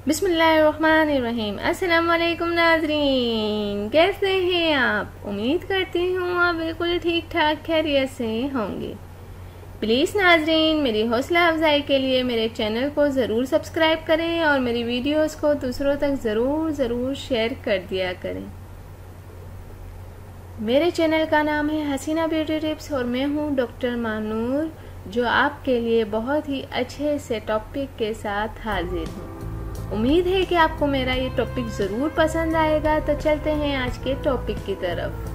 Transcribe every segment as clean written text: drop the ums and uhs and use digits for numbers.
बिस्मिल्लाहिर्रहमानिर्रहीम। अस्सलाम वालेकुम नाज़रीन, कैसे हैं आप? उम्मीद करती हूँ आप बिल्कुल ठीक ठाक खैरियत से होंगे। प्लीज़ नाज़रीन, मेरी हौसला अफजाई के लिए मेरे चैनल को ज़रूर सब्सक्राइब करें और मेरी वीडियोस को दूसरों तक ज़रूर शेयर कर दिया करें। मेरे चैनल का नाम है हसीना ब्यूटी टिप्स और मैं हूँ डॉक्टर मानूर, जो आपके लिए बहुत ही अच्छे से टॉपिक के साथ हाजिर हूँ। उम्मीद है कि आपको मेरा ये टॉपिक ज़रूर पसंद आएगा। तो चलते हैं आज के टॉपिक की तरफ।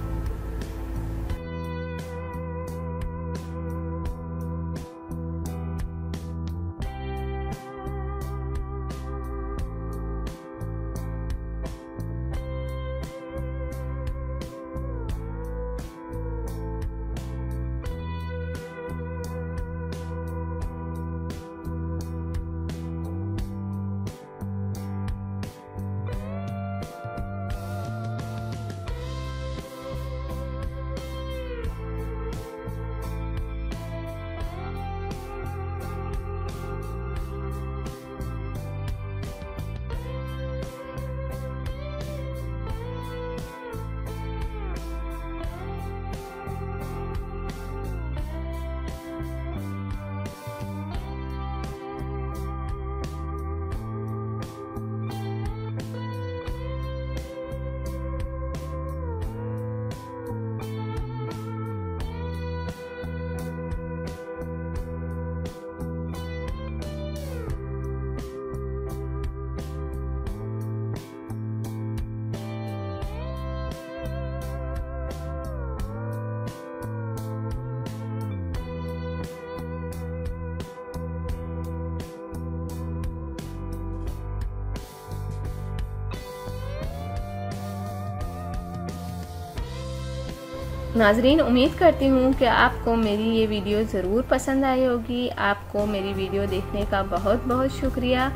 नाजरीन, उम्मीद करती हूँ कि आपको मेरी ये वीडियो ज़रूर पसंद आई होगी। आपको मेरी वीडियो देखने का बहुत बहुत शुक्रिया।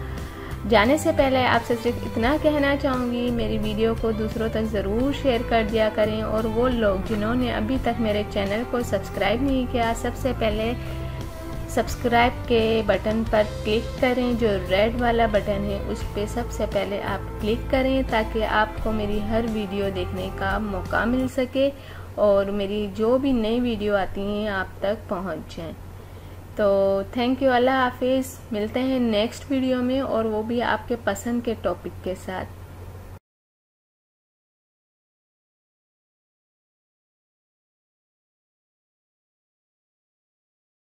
जाने से पहले आपसे सिर्फ इतना कहना चाहूँगी, मेरी वीडियो को दूसरों तक ज़रूर शेयर कर दिया करें। और वो लोग जिन्होंने अभी तक मेरे चैनल को सब्सक्राइब नहीं किया, सबसे पहले सब्सक्राइब के बटन पर क्लिक करें। जो रेड वाला बटन है उस पर सबसे पहले आप क्लिक करें, ताकि आपको मेरी हर वीडियो देखने का मौका मिल सके और मेरी जो भी नई वीडियो आती हैं आप तक पहुंच जाएं। तो थैंक यू, अल्लाह हाफिज़। मिलते हैं नेक्स्ट वीडियो में, और वो भी आपके पसंद के टॉपिक के साथ।